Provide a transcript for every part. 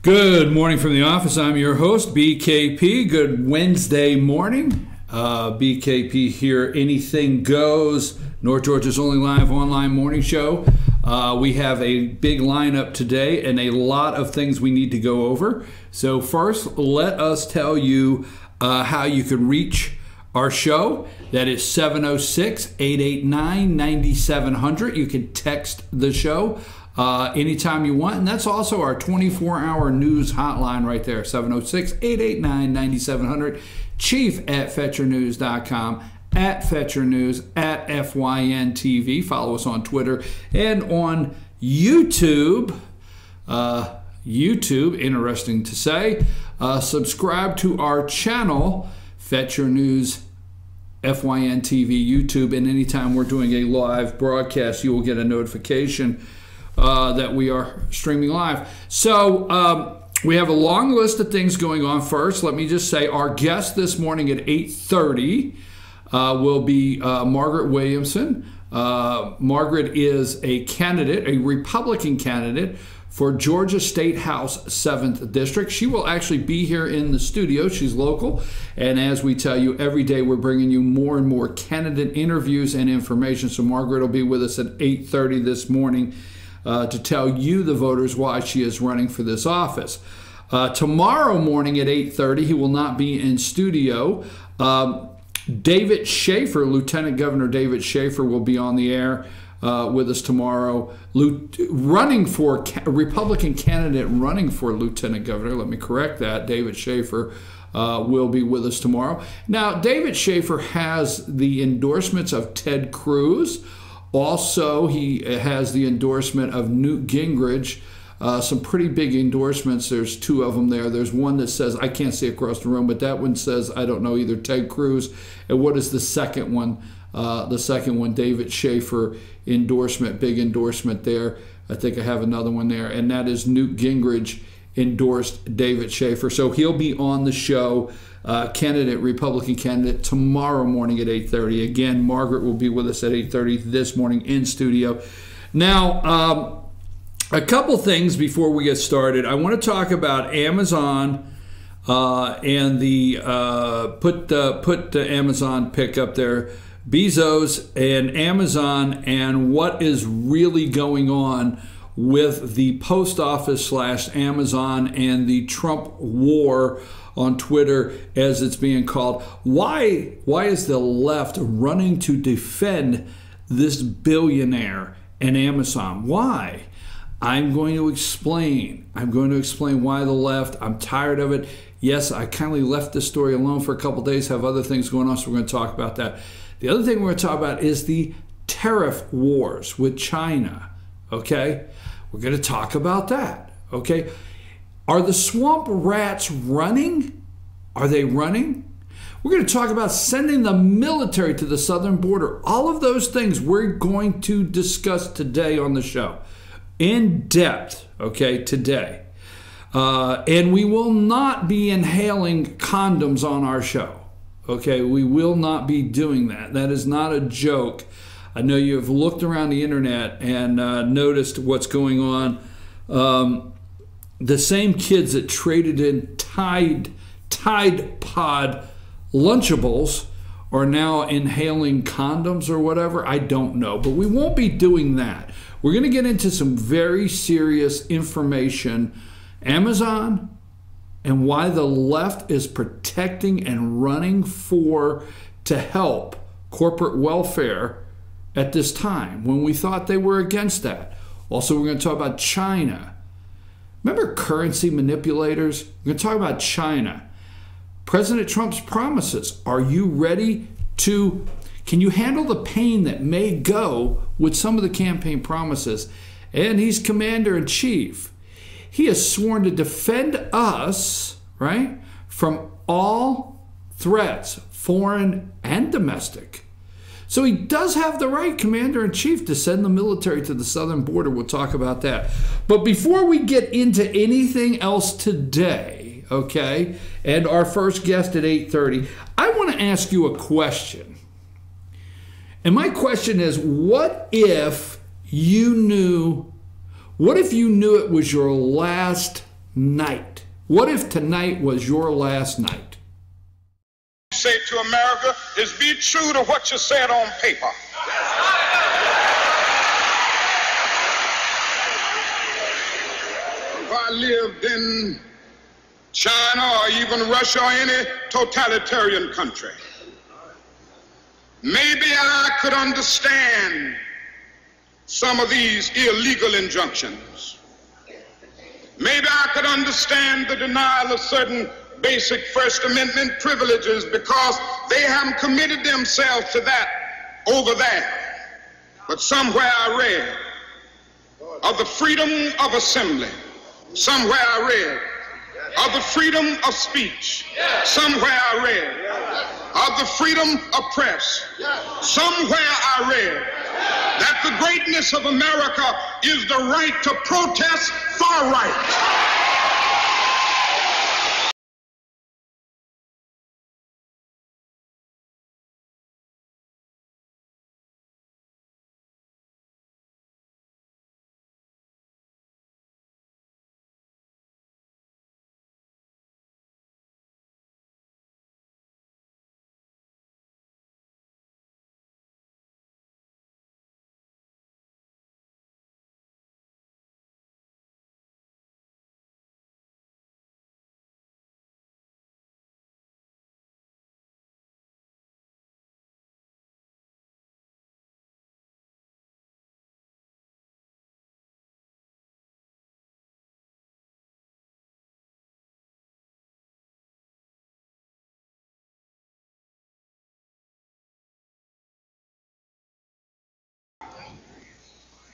Good morning from the office. I'm your host, BKP. Good Wednesday morning. BKP here. Anything goes. North Georgia's only live online morning show. We have a big lineup today and a lot of things we need to go over. So first, let us tell you how you can reach our show. That is 706-889-9700. You can text the show anytime you want, and that's also our 24-hour news hotline right there, 706-889-9700, chief@fetchernews.com, @FetcherNews, @FYNTV. Follow us on Twitter and on YouTube. Interesting to say. Subscribe to our channel, Fetcher News, FYNTV, YouTube, and anytime we're doing a live broadcast, you will get a notification that we are streaming live. So we have a long list of things going on. First, let me just say our guest this morning at 8:30 will be Margaret Williamson. Margaret is a candidate, a Republican candidate for Georgia State House 7th District. She will actually be here in the studio. She's local. And as we tell you, every day we're bringing you more and more candidate interviews and information. So Margaret will be with us at 8:30 this morning to tell you, the voters, why she is running for this office. Tomorrow morning at 8:30, he will not be in studio. David Schaefer, Lieutenant Governor David Schaefer, will be on the air with us tomorrow. Republican candidate running for Lieutenant Governor, let me correct that, David Schaefer will be with us tomorrow. Now, David Schaefer has the endorsements of Ted Cruz. Also, he has the endorsement of Newt Gingrich, some pretty big endorsements. There's two of them there. There's one that says, I can't see across the room, but that one says, I don't know, either Ted Cruz. And what is the second one? The second one, David Schaefer endorsement, big endorsement there. I think I have another one there, and that is Newt Gingrich endorsed David Schaefer. So he'll be on the show, Republican candidate, tomorrow morning at 8:30. Again, Margaret will be with us at 8:30 this morning in studio. Now, a couple things before we get started. I want to talk about Amazon and the put the Amazon pick up there. Bezos and Amazon, and what is really going on with the post office / Amazon and the Trump war on Twitter, as it's being called. Why is the left running to defend this billionaire and Amazon? Why? I'm going to explain. I'm going to explain why the left. I'm tired of it. Yes, I kindly left this story alone for a couple days, have other things going on, so we're going to talk about that. The other thing we're going to talk about is the tariff wars with China, okay? We're going to talk about that, okay? Are the swamp rats running? Are they running? We're going to talk about sending the military to the southern border. All of those things we're going to discuss today on the show in depth, okay, today. And we will not be inhaling condoms on our show. Okay, we will not be doing that. That is not a joke. I know you have looked around the internet and noticed what's going on. The same kids that traded in Tide Pod Lunchables are now inhaling condoms or whatever. I don't know, but we won't be doing that. We're going to get into some very serious information. Amazon, and why the left is protecting and running to help corporate welfare at this time when we thought they were against that. Also, we're going to talk about China. Remember currency manipulators? We're going to talk about China. President Trump's promises. Are you ready to, can you handle the pain that may go with some of the campaign promises? And he's commander-in-chief. He has sworn to defend us, right, from all threats, foreign and domestic. So he does have the right, commander-in-chief, to send the military to the southern border. We'll talk about that. But before we get into anything else today, okay, and our first guest at 8:30, I want to ask you a question. And my question is, what if you knew it was your last night? What if tonight was your last night? Say to America is be true to what you said on paper. If I lived in China or even Russia or any totalitarian country, maybe I could understand some of these illegal injunctions. Maybe I could understand the denial of certain basic First Amendment privileges because they haven't committed themselves to that over there. But somewhere I read of the freedom of assembly. Somewhere I read of the freedom of speech. Somewhere I read of the freedom of press. Somewhere I read that the greatness of America is the right to protest far right.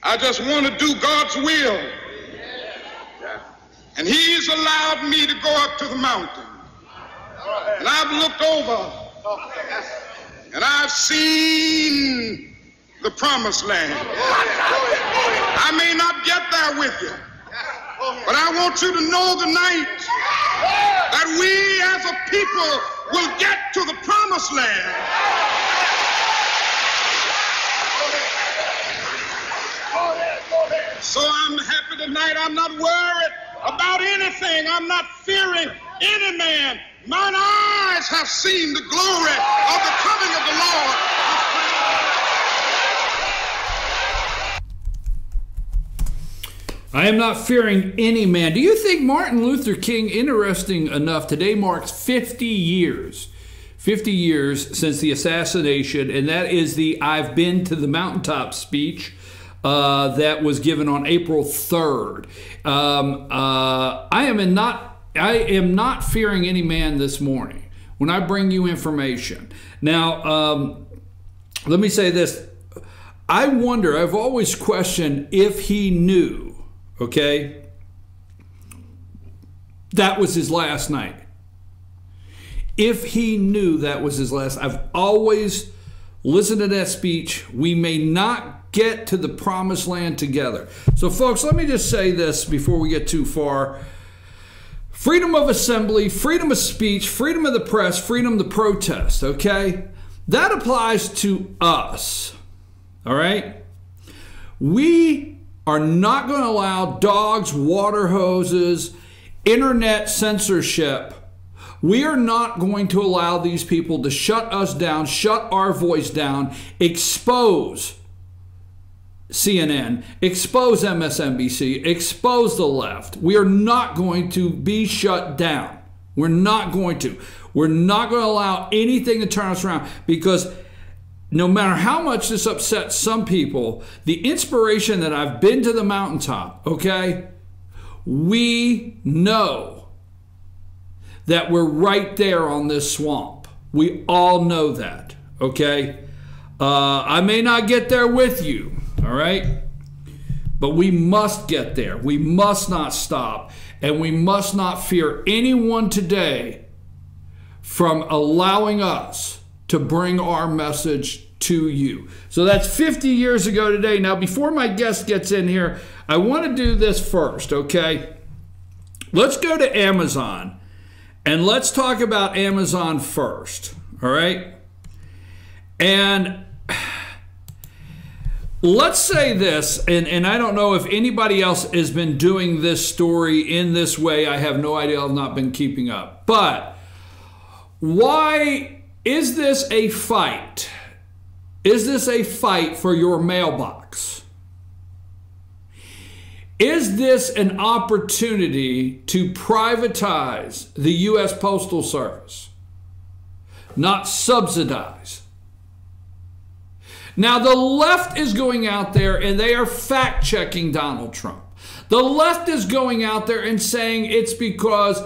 I just want to do God's will. And He's allowed me to go up to the mountain. And I've looked over and I've seen the promised land. I may not get there with you, but I want you to know tonight that we as a people will get to the promised land. So I'm happy tonight. I'm not worried about anything. I'm not fearing any man. Mine eyes have seen the glory of the coming of the Lord. I am not fearing any man. Do you think Martin Luther King, interesting enough, today marks 50 years. 50 years since the assassination, and that is the I've Been to the Mountaintop speech. That was given on April 3rd. I am not fearing any man this morning when I bring you information. Now, let me say this. I wonder, I've always questioned if he knew, okay, that was his last night. If he knew that was his last, I've always listened to that speech. We may not get to the promised land together. So folks, let me just say this before we get too far. Freedom of assembly, freedom of speech, freedom of the press, freedom to protest, okay? That applies to us, all right? We are not going to allow dogs, water hoses, internet censorship. We are not going to allow these people to shut us down, shut our voice down, expose CNN, expose MSNBC, expose the left. We are not going to be shut down. We're not going to. We're not going to allow anything to turn us around, because no matter how much this upsets some people, the inspiration that I've been to the mountaintop, okay, we know that we're right there on this swamp. We all know that, okay? I may not get there with you, all right? But we must get there. We must not stop. And we must not fear anyone today from allowing us to bring our message to you. So that's 50 years ago today. Now, before my guest gets in here, I want to do this first, okay? Let's go to Amazon, and let's talk about Amazon first, all right? And let's say this, and I don't know if anybody else has been doing this story in this way. I have no idea. I've not been keeping up. But why is this a fight? Is this a fight for your mailbox? Is this an opportunity to privatize the U.S. Postal Service, not subsidize? Now, the left is going out there and they are fact-checking Donald Trump. The left is going out there and saying it's because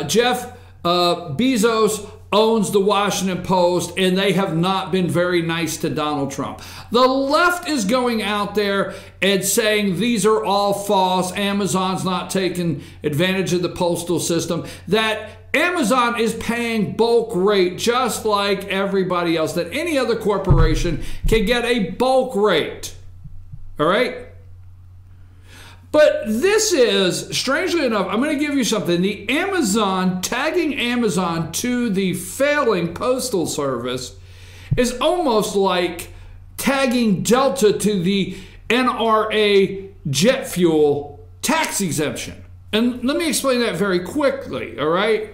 Jeff Bezos owns the Washington Post and they have not been very nice to Donald Trump. The left is going out there and saying these are all false. Amazon's not taking advantage of the postal system. That Amazon is paying bulk rate just like everybody else. That any other corporation can get a bulk rate. All right? But this is, strangely enough, I'm going to give you something. The Amazon, tagging Amazon to the failing Postal Service is almost like tagging Delta to the NRA jet fuel tax exemption. And let me explain that very quickly, all right?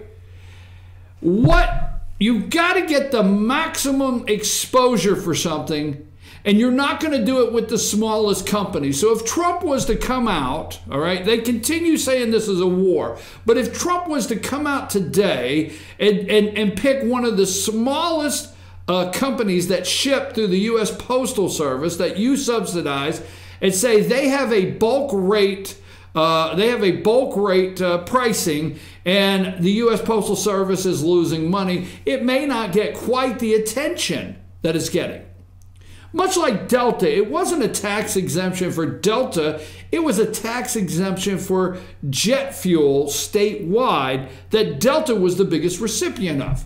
You've got to get the maximum exposure for something, and you're not going to do it with the smallest company. So if Trump was to come out, all right, they continue saying this is a war. But if Trump was to come out today and pick one of the smallest companies that ship through the U.S. Postal Service that you subsidize and say they have a bulk rate, pricing, and the U.S. Postal Service is losing money, it may not get quite the attention that it's getting. Much like Delta, it wasn't a tax exemption for Delta, it was a tax exemption for jet fuel statewide that Delta was the biggest recipient of.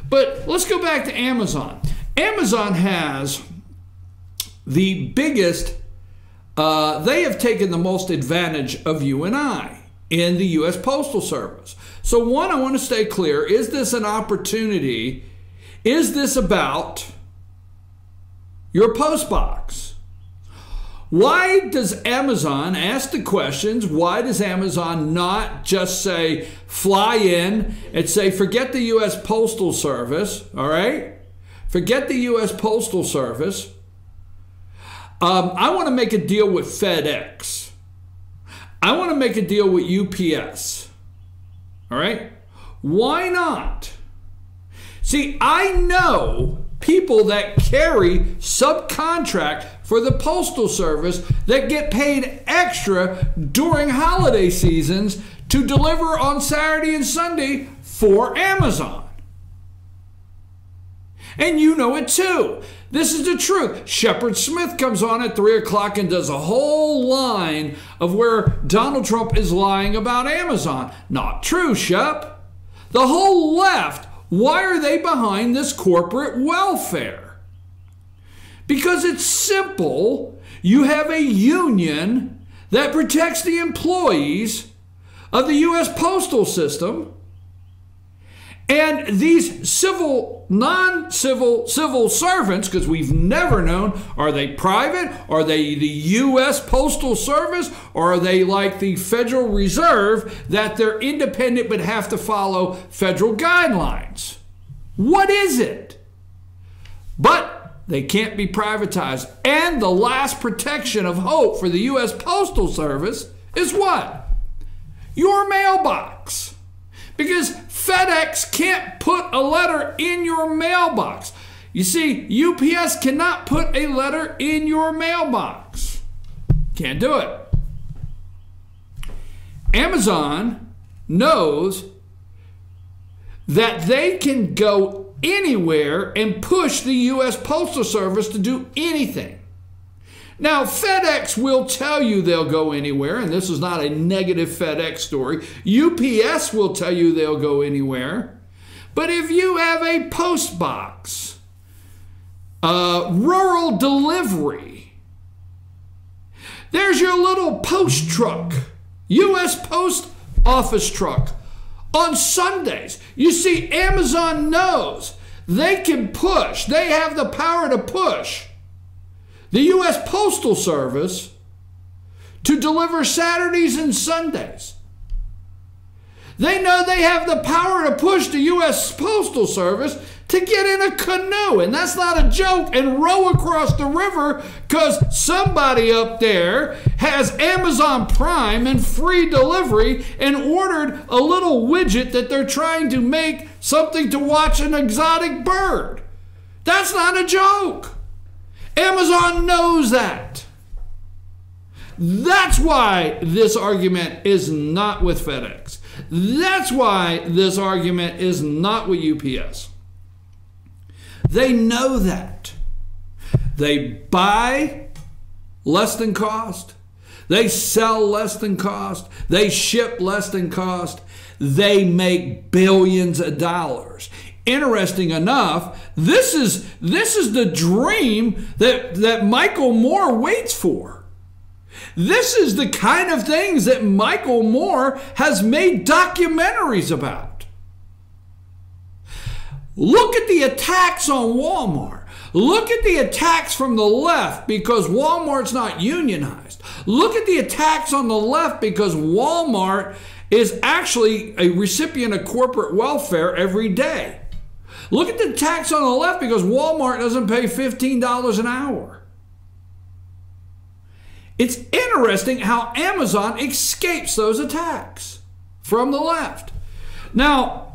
But let's go back to Amazon. Amazon has the biggest, they have taken the most advantage of you and I in the U.S. Postal Service. So one, I want to stay clear, is this an opportunity? Is this about your post box? Why does Amazon ask the questions? Why does Amazon not just say, fly in and say, forget the U.S. Postal Service, all right? Forget the U.S. Postal Service. I want to make a deal with FedEx. I want to make a deal with UPS, all right? Why not? See, I know people that carry subcontract for the Postal Service that get paid extra during holiday seasons to deliver on Saturday and Sunday for Amazon. And you know it too. This is the truth. Shepard Smith comes on at 3 o'clock and does a whole line of where Donald Trump is lying about Amazon. Not true, Shep. The whole left, why are they behind this corporate welfare? Because it's simple. You have a union that protects the employees of the U.S. postal system, and these civil, non-civil, civil servants, because we've never known, are they private? Are they the U.S. Postal Service? Or are they like the Federal Reserve that they're independent but have to follow federal guidelines? What is it? But they can't be privatized. And the last protection of hope for the U.S. Postal Service is what? Your mailbox. Because FedEx can't put a letter in your mailbox. You see, UPS cannot put a letter in your mailbox. Can't do it. Amazon knows that they can go anywhere and push the U.S. Postal Service to do anything. Now, FedEx will tell you they'll go anywhere, and this is not a negative FedEx story. UPS will tell you they'll go anywhere. But if you have a post box, rural delivery, there's your little post truck, U.S. Post Office truck on Sundays. You see, Amazon knows they can push. They have the power to push the U.S. Postal Service to deliver Saturdays and Sundays. They know they have the power to push the U.S. Postal Service to get in a canoe, and that's not a joke, and row across the river because somebody up there has Amazon Prime and free delivery and ordered a little widget that they're trying to make something to watch an exotic bird. That's not a joke. Amazon knows that. That's why this argument is not with FedEx. That's why this argument is not with UPS. They know that. They buy less than cost. They sell less than cost. They ship less than cost. They make billions of dollars. Interesting enough, this is the dream that Michael Moore waits for. This is the kind of things that Michael Moore has made documentaries about. Look at the attacks on Walmart. Look at the attacks from the left because Walmart's not unionized. Look at the attacks on the left because Walmart is actually a recipient of corporate welfare every day. Look at the attacks on the left because Walmart doesn't pay $15 an hour. It's interesting how Amazon escapes those attacks from the left. Now,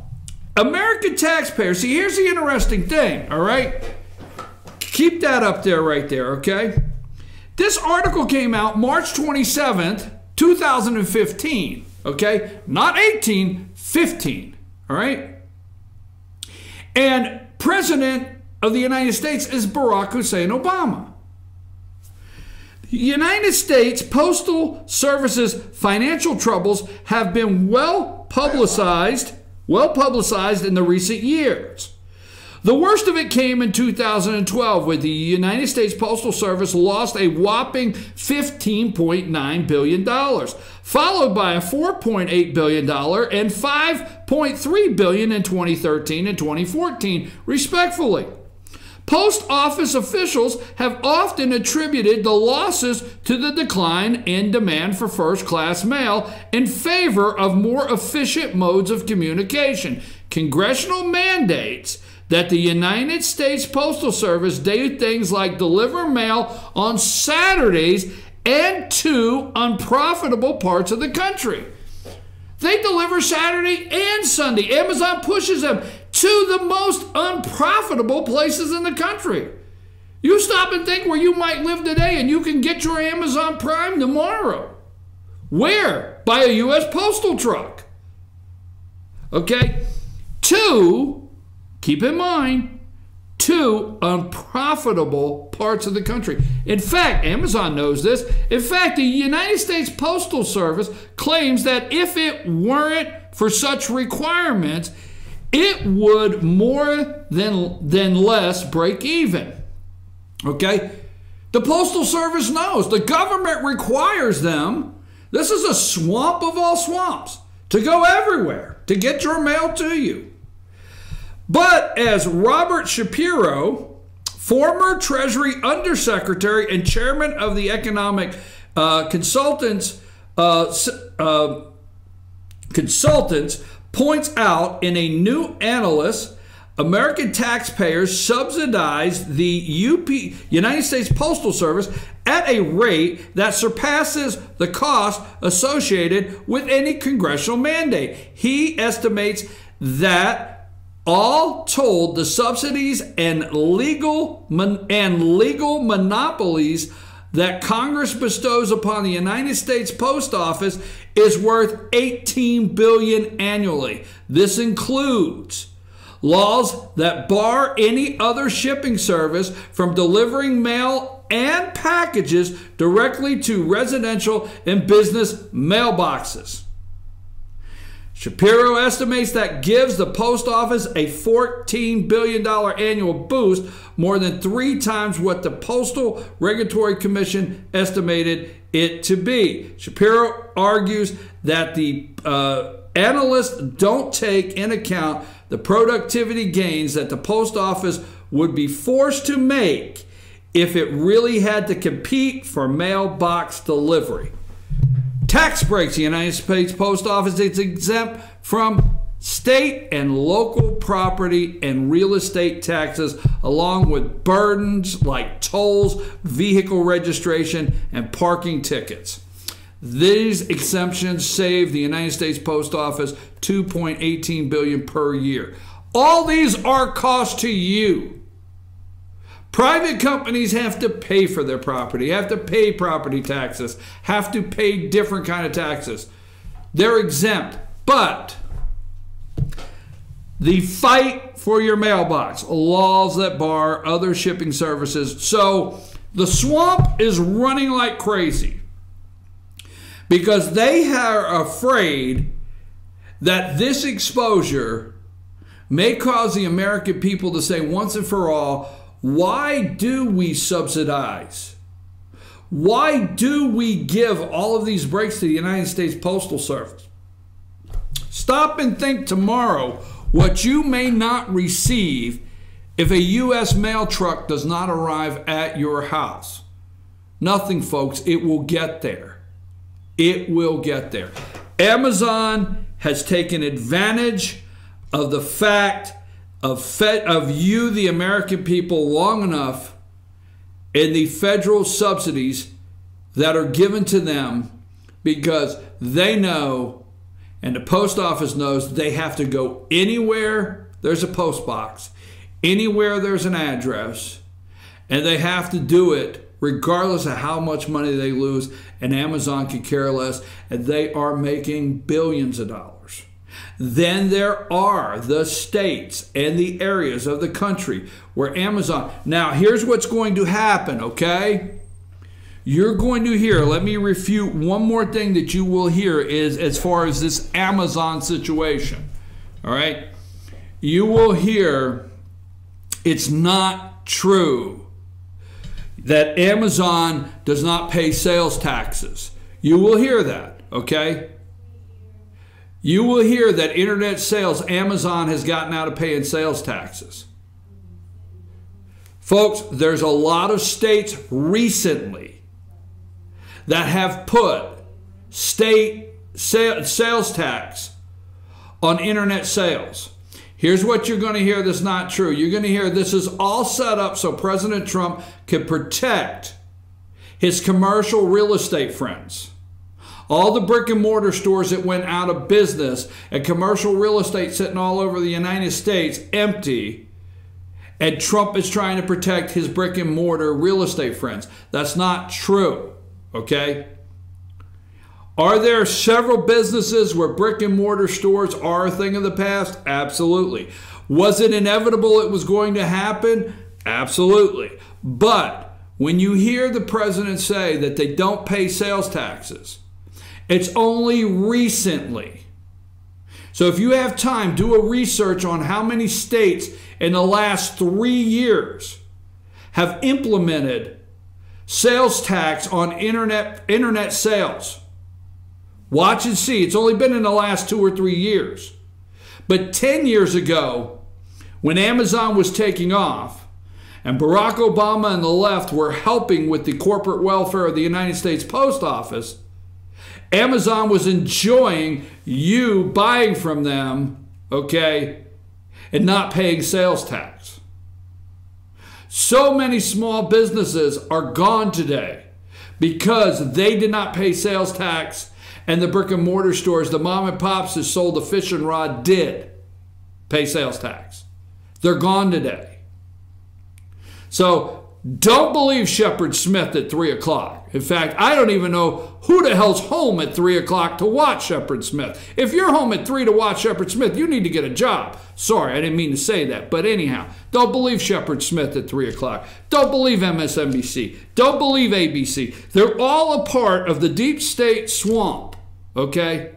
American taxpayers, see, here's the interesting thing, all right? Keep that up there right there, okay? This article came out March 27th, 2015, okay? Not 18, 15, all right? And President of the United States is Barack Hussein Obama. The United States Postal Service's financial troubles have been well publicized in the recent years. The worst of it came in 2012 when the United States Postal Service lost a whopping $15.9 billion, followed by a $4.8 billion and $5.3 billion in 2013 and 2014, respectively. Post office officials have often attributed the losses to the decline in demand for first-class mail in favor of more efficient modes of communication. Congressional mandates that the United States Postal Service do things like deliver mail on Saturdays and to unprofitable parts of the country. They deliver Saturday and Sunday. Amazon pushes them to the most unprofitable places in the country. You stop and think where you might live today and you can get your Amazon Prime tomorrow. Where? By a U.S. postal truck. Okay? Two, keep in mind, two unprofitable parts of the country. In fact, Amazon knows this. In fact, the United States Postal Service claims that if it weren't for such requirements, it would more than less break even. Okay? The Postal Service knows. The government requires them. This is a swamp of all swamps to go everywhere to get your mail to you. But as Robert Shapiro, former Treasury Undersecretary and chairman of the Economic Consultants, points out in a new analysis, American taxpayers subsidize the United States Postal Service at a rate that surpasses the cost associated with any congressional mandate. He estimates that all told, the subsidies and legal monopolies that Congress bestows upon the United States Post Office is worth $18 billion annually. This includes laws that bar any other shipping service from delivering mail and packages directly to residential and business mailboxes. Shapiro estimates that gives the post office a $14 billion annual boost, more than 3 times what the Postal Regulatory Commission estimated it to be. Shapiro argues that the analysts don't take into account the productivity gains that the post office would be forced to make if it really had to compete for mailbox delivery. Tax breaks. The United States Post Office is exempt from state and local property and real estate taxes, along with burdens like tolls, vehicle registration, and parking tickets. These exemptions save the United States Post Office $2.18 billion per year. All these are costs to you. Private companies have to pay for their property, have to pay property taxes, have to pay different kind of taxes. They're exempt, but the fight for your mailbox, laws that bar other shipping services. So the swamp is running like crazy because they are afraid that this exposure may cause the American people to say once and for all, why do we subsidize? Why do we give all of these breaks to the United States Postal Service? Stop and think tomorrow what you may not receive if a U.S. mail truck does not arrive at your house. Nothing, folks. It will get there. It will get there. Amazon has taken advantage of the fact of you, the American people, long enough, and the federal subsidies that are given to them, because they know, and the post office knows, they have to go anywhere there's a post box, anywhere there's an address, and they have to do it regardless of how much money they lose, and Amazon could care less, and they are making billions of dollars. Then there are the states and the areas of the country where Amazon... Now, here's what's going to happen, okay? You're going to hear, let me refute one more thing that you will hear is as far as this Amazon situation, all right? You will hear it's not true that Amazon does not pay sales taxes. You will hear that, okay? You will hear that internet sales, Amazon has gotten out of paying sales taxes. Folks, there's a lot of states recently that have put state sales tax on internet sales. Here's what you're going to hear that's not true. You're going to hear this is all set up so President Trump can protect his commercial real estate friends. All the brick and mortar stores that went out of business and commercial real estate sitting all over the United States empty, and Trump is trying to protect his brick and mortar real estate friends. That's not true, okay? Are there several businesses where brick and mortar stores are a thing of the past? Absolutely. Was it inevitable it was going to happen? Absolutely. But when you hear the president say that they don't pay sales taxes, it's only recently. So if you have time, do a research on how many states in the last 3 years have implemented sales tax on internet sales. Watch and see. It's only been in the last 2 or 3 years. But 10 years ago, when Amazon was taking off, and Barack Obama and the left were helping with the corporate welfare of the United States Post Office, Amazon was enjoying you buying from them, okay, and not paying sales tax. So many small businesses are gone today because they did not pay sales tax, and the brick and mortar stores, the mom and pops that sold the fishing rod, did pay sales tax. They're gone today. So don't believe Shepard Smith at 3 o'clock. In fact, I don't even know who the hell's home at 3 o'clock to watch Shepard Smith. If you're home at 3 to watch Shepard Smith, you need to get a job. Sorry, I didn't mean to say that. But anyhow, don't believe Shepard Smith at 3 o'clock. Don't believe MSNBC. Don't believe ABC. They're all a part of the deep state swamp, okay?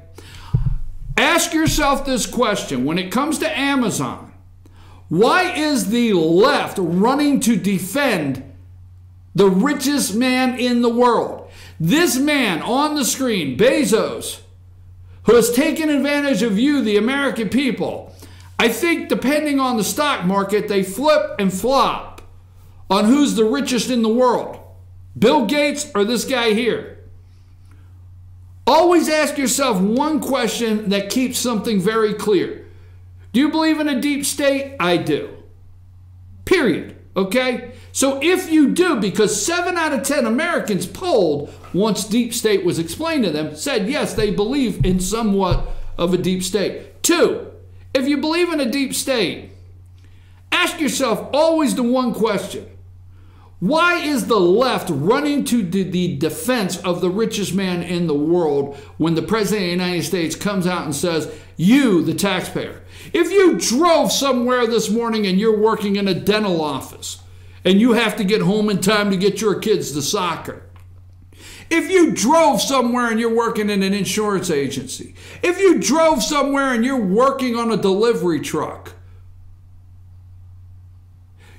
Ask yourself this question. When it comes to Amazon, why is the left running to defend the richest man in the world? This man on the screen, Bezos, who has taken advantage of you, the American people. I think depending on the stock market, they flip and flop on who's the richest in the world? Bill Gates or this guy here? Always ask yourself one question that keeps something very clear. Do you believe in a deep state? I do. Period. Okay? So if you do, because 7 out of 10 Americans polled once deep state was explained to them, said yes, they believe in somewhat of a deep state. 2, if you believe in a deep state, ask yourself always the one question. Why is the left running to the defense of the richest man in the world when the President of the United States comes out and says, you, the taxpayer, if you drove somewhere this morning and you're working in a dental office and you have to get home in time to get your kids to soccer, if you drove somewhere and you're working in an insurance agency, if you drove somewhere and you're working on a delivery truck,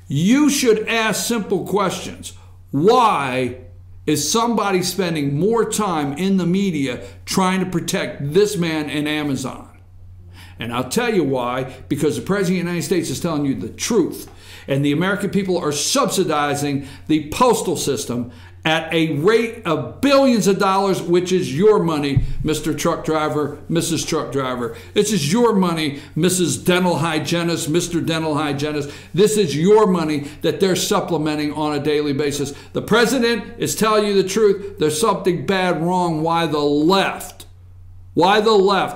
you should ask simple questions. Why is somebody spending more time in the media trying to protect this man in Amazon? And I'll tell you why, because the President of the United States is telling you the truth. And the American people are subsidizing the postal system at a rate of billions of dollars, which is your money, Mr. Truck Driver, Mrs. Truck Driver. This is your money, Mrs. Dental Hygienist, Mr. Dental Hygienist. This is your money that they're supplementing on a daily basis. The president is telling you the truth. There's something bad wrong. Why the left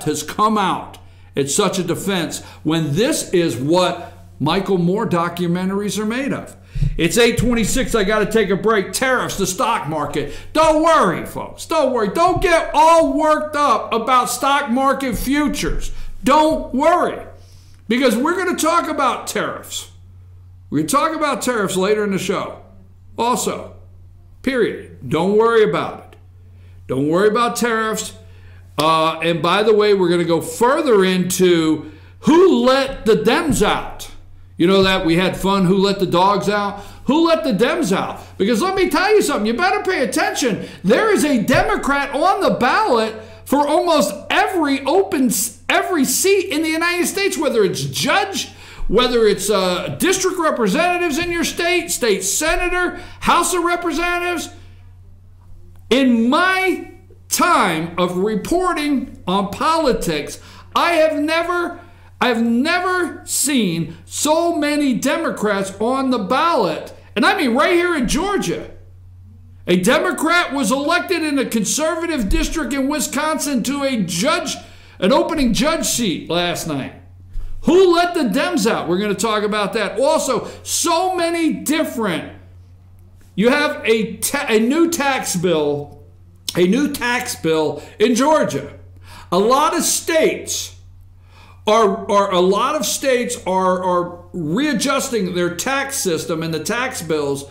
has come out at such a defense when this is what Michael Moore documentaries are made of. It's 8:26. I got to take a break. Tariffs, the stock market. Don't worry, folks. Don't worry. Don't get all worked up about stock market futures. Don't worry. Because we're going to talk about tariffs. We're going to talk about tariffs later in the show. Also, period. Don't worry about it. Don't worry about tariffs. And by the way, we're going to go further into who let the Dems out. You know that we had fun, who let the dogs out? Who let the Dems out? Because let me tell you something, you better pay attention. There is a Democrat on the ballot for almost every seat in the United States, whether it's judge, whether it's district representatives in your state, state senator, House of Representatives. In my time of reporting on politics, I've never seen so many Democrats on the ballot. And I mean right here in Georgia. A Democrat was elected in a conservative district in Wisconsin to an opening judge seat last night. Who let the Dems out? We're going to talk about that. Also, so many different. You have a new tax bill in Georgia. A lot of states are readjusting their tax system and the tax bills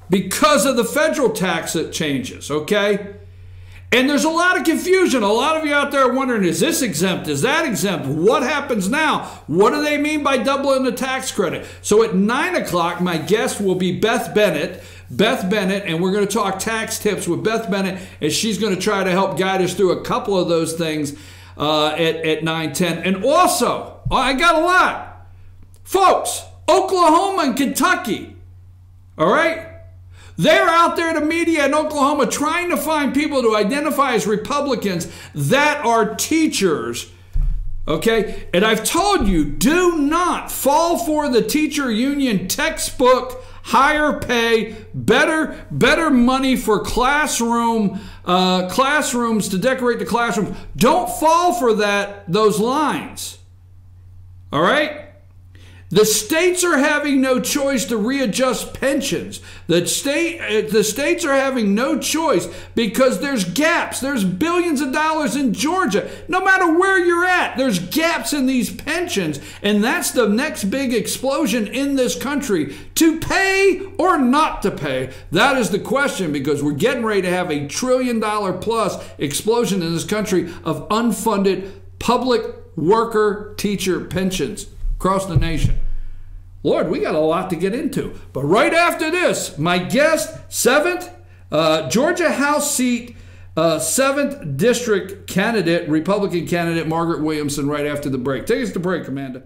because of the federal tax changes, okay? And there's a lot of confusion. A lot of you out there are wondering, is this exempt? Is that exempt? What happens now? What do they mean by doubling the tax credit? So at 9 o'clock, my guest will be Beth Bennett, and we're going to talk tax tips with Beth Bennett, and she's going to try to help guide us through a couple of those things at 9:10. And also, I got a lot. Folks, Oklahoma and Kentucky, all right? They're out there, the media in Oklahoma, trying to find people to identify as Republicans that are teachers, okay? And I've told you, do not fall for the teacher union textbook, higher pay, better money for classrooms to decorate the classrooms. Don't fall for those lines. All right? The states are having no choice to readjust pensions. The states are having no choice because there's gaps. There's billions of dollars in Georgia. No matter where you're at, there's gaps in these pensions. And that's the next big explosion in this country. To pay or not to pay? That is the question, because we're getting ready to have $1 trillion plus explosion in this country of unfunded public worker teacher pensions across the nation. Lord, we got a lot to get into. But right after this, my guest, 7th Georgia House seat, 7th District candidate, Republican candidate, Margaret Williamson, right after the break. Take us to break, Amanda.